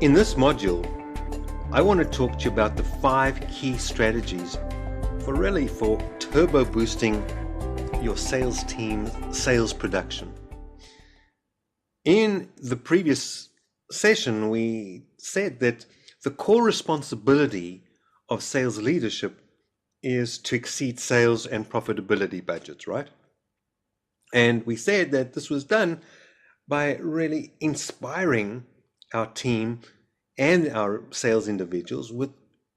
In this module, I want to talk to you about the 5 key strategies for turbo boosting your sales team's sales production. In the previous session, we said that the core responsibility of sales leadership is to exceed sales and profitability budgets, right? And we said that this was done by really inspiring our team and our sales individuals with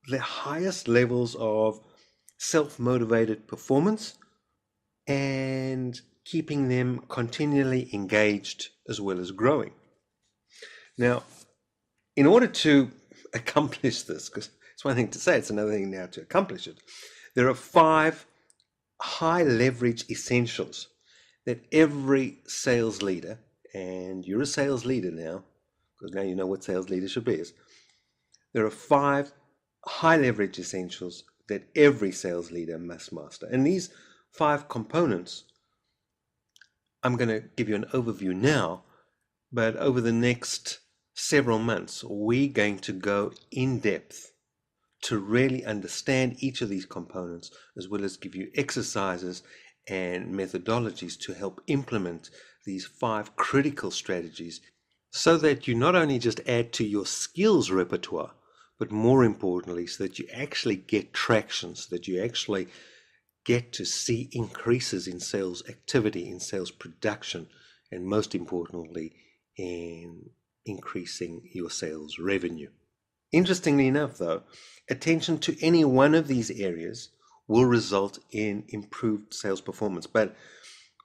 the highest levels of self-motivated performance and keeping them continually engaged as well as growing. Now, in order to accomplish this, because it's one thing to say, it's another thing now to accomplish it, there are 5 high leverage essentials that every sales leader, and you're a sales leader now, because now you know what sales leadership is. There are 5 high leverage essentials that every sales leader must master. And these 5 components, I'm going to give you an overview now, but over the next several months, we're going to go in depth to really understand each of these components, as well as give you exercises and methodologies to help implement these 5 critical strategies so that you not only just add to your skills repertoire, but more importantly, so that you actually get traction, so that you actually get to see increases in sales activity, in sales production, and most importantly, in increasing your sales revenue. Interestingly enough, though, attention to any one of these areas will result in improved sales performance. But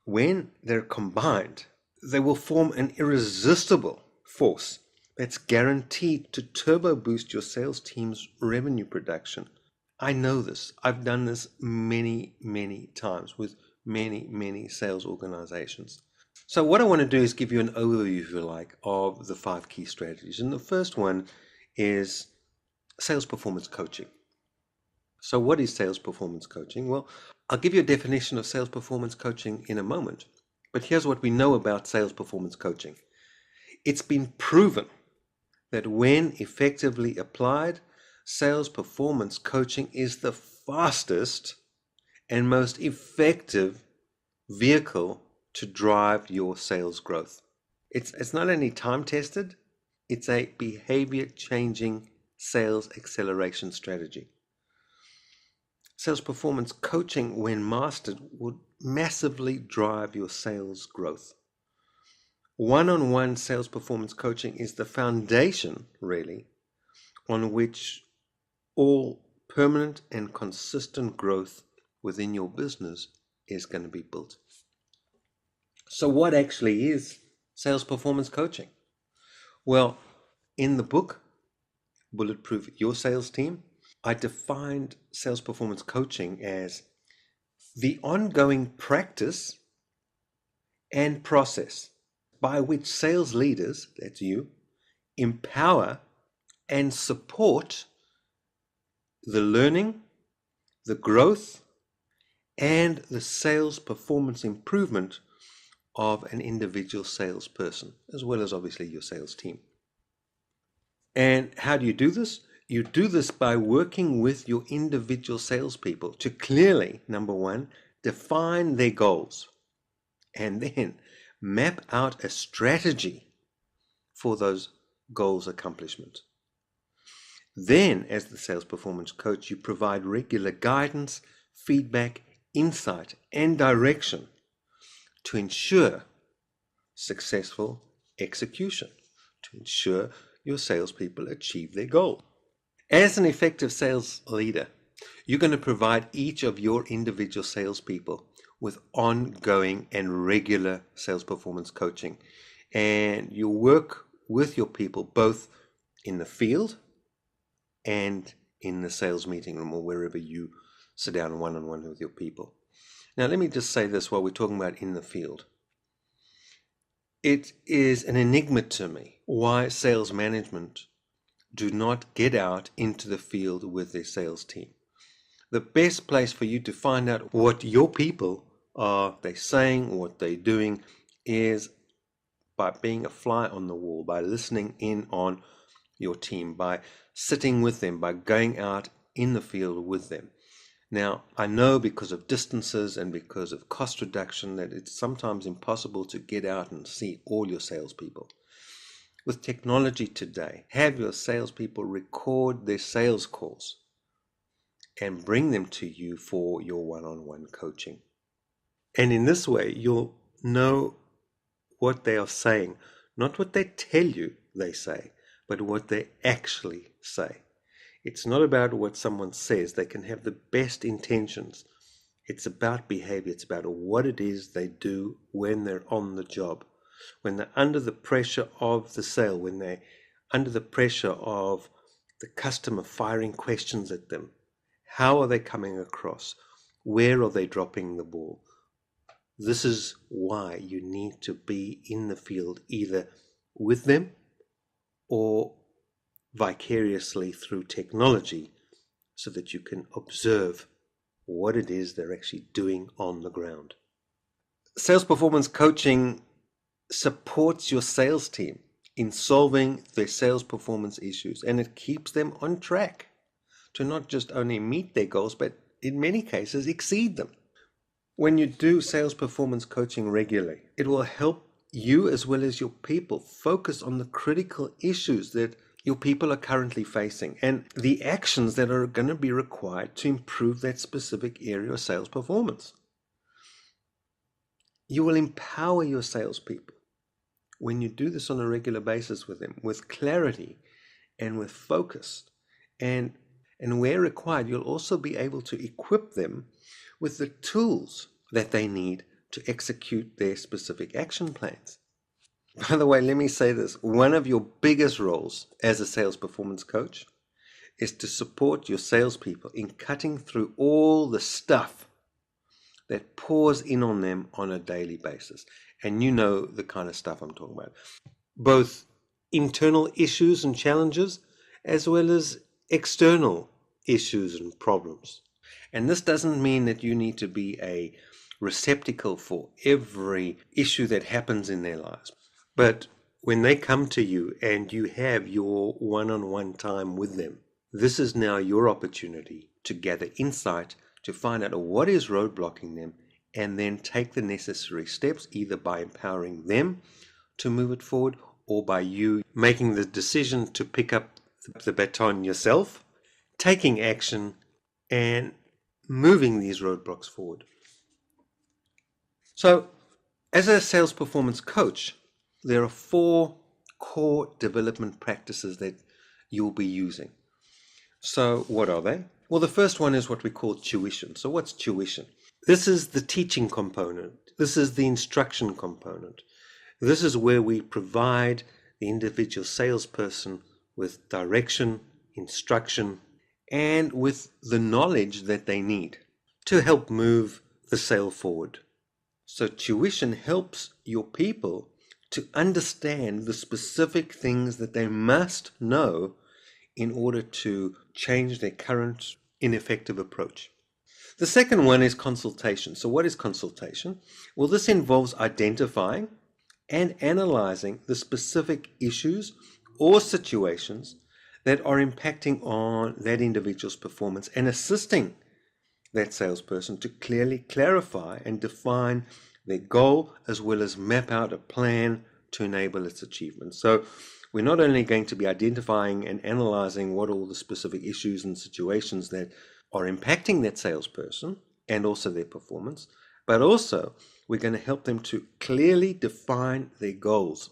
when they're combined, they will form an irresistible force that's guaranteed to turbo boost your sales team's revenue production. I know this. I've done this many times with many sales organizations. So what I want to do is give you an overview, if you like, of the 5 key strategies. And the first one is sales performance coaching. So what is sales performance coaching? Well, I'll give you a definition of sales performance coaching in a moment. But here's what we know about sales performance coaching. It's been proven that when effectively applied, sales performance coaching is the fastest and most effective vehicle to drive your sales growth. It's not only time tested, it's a behavior changing sales acceleration strategy. Sales performance coaching, when mastered, would massively drive your sales growth. One-on-one sales performance coaching is the foundation, really, on which all permanent and consistent growth within your business is going to be built. So what actually is sales performance coaching? Well, in the book, Bulletproof Your Sales Team, I defined sales performance coaching as the ongoing practice and process by which sales leaders, that's you, empower and support the learning, the growth, and the sales performance improvement of an individual salesperson, as well as obviously your sales team. And how do you do this? You do this by working with your individual salespeople to clearly, number 1, define their goals, and then map out a strategy for those goals accomplishment. Then, as the sales performance coach, you provide regular guidance, feedback, insight, and direction to ensure successful execution, to ensure your salespeople achieve their goal. As an effective sales leader, you're going to provide each of your individual salespeople with ongoing and regular sales performance coaching. And you work with your people both in the field and in the sales meeting room or wherever you sit down one-on-one with your people. Now, let me just say this while we're talking about in the field. It is an enigma to me why sales management do not get out into the field with their sales team. The best place for you to find out what your people are they saying, what they're doing, is by being a fly on the wall, by listening in on your team by sitting with them, by going out in the field with them. Now, I know because of distances and because of cost reduction that it's sometimes impossible to get out and see all your salespeople. With technology today, have your salespeople record their sales calls and bring them to you for your one-on-one coaching. And in this way, you'll know what they are saying, not what they tell you they say, but what they actually say. It's not about what someone says. They can have the best intentions. It's about behavior. It's about what it is they do when they're on the job, when they're under the pressure of the sale, when they're under the pressure of the customer firing questions at them. How are they coming across? Where are they dropping the ball? This is why you need to be in the field, either with them or vicariously through technology, so that you can observe what it is they're actually doing on the ground. Sales performance coaching supports your sales team in solving their sales performance issues, and it keeps them on track to not just only meet their goals, but in many cases exceed them. When you do sales performance coaching regularly, it will help you as well as your people focus on the critical issues that your people are currently facing and the actions that are going to be required to improve that specific area of sales performance. You will empower your salespeople when you do this on a regular basis with them, with clarity and with focus. And where required, you'll also be able to equip them with the tools that they need to execute their specific action plans. By the way, let me say this. One of your biggest roles as a sales performance coach is to support your salespeople in cutting through all the stuff that pours in on them on a daily basis. And you know the kind of stuff I'm talking about. Both internal issues and challenges, as well as external issues and problems. And this doesn't mean that you need to be a receptacle for every issue that happens in their lives. But when they come to you and you have your one-on-one time with them, this is now your opportunity to gather insight, to find out what is roadblocking them, and then take the necessary steps, either by empowering them to move it forward or by you making the decision to pick up the baton yourself, taking action, and moving these roadblocks forward. So, as a sales performance coach, there are 4 core development practices that you'll be using. So what are they? Well, the first one is what we call tuition. So what's tuition? This is the teaching component. This is the instruction component. This is where we provide the individual salesperson with direction, instruction, and with the knowledge that they need to help move the sale forward. So tuition helps your people to understand the specific things that they must know in order to change their current ineffective approach. The second one is consultation. So what is consultation? Well, this involves identifying and analyzing the specific issues or situations that are impacting on that individual's performance and assisting that salesperson to clearly clarify and define their goal, as well as map out a plan to enable its achievement. So we're not only going to be identifying and analyzing what all the specific issues and situations that are impacting that salesperson and also their performance, but also we're going to help them to clearly define their goals.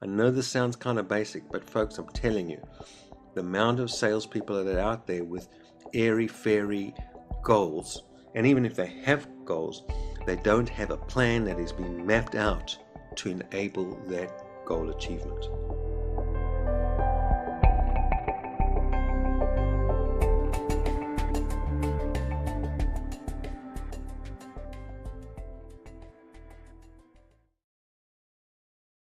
I know this sounds kind of basic, but folks, I'm telling you, the amount of salespeople that are out there with airy-fairy goals, and even if they have goals, they don't have a plan that is being mapped out to enable that goal achievement.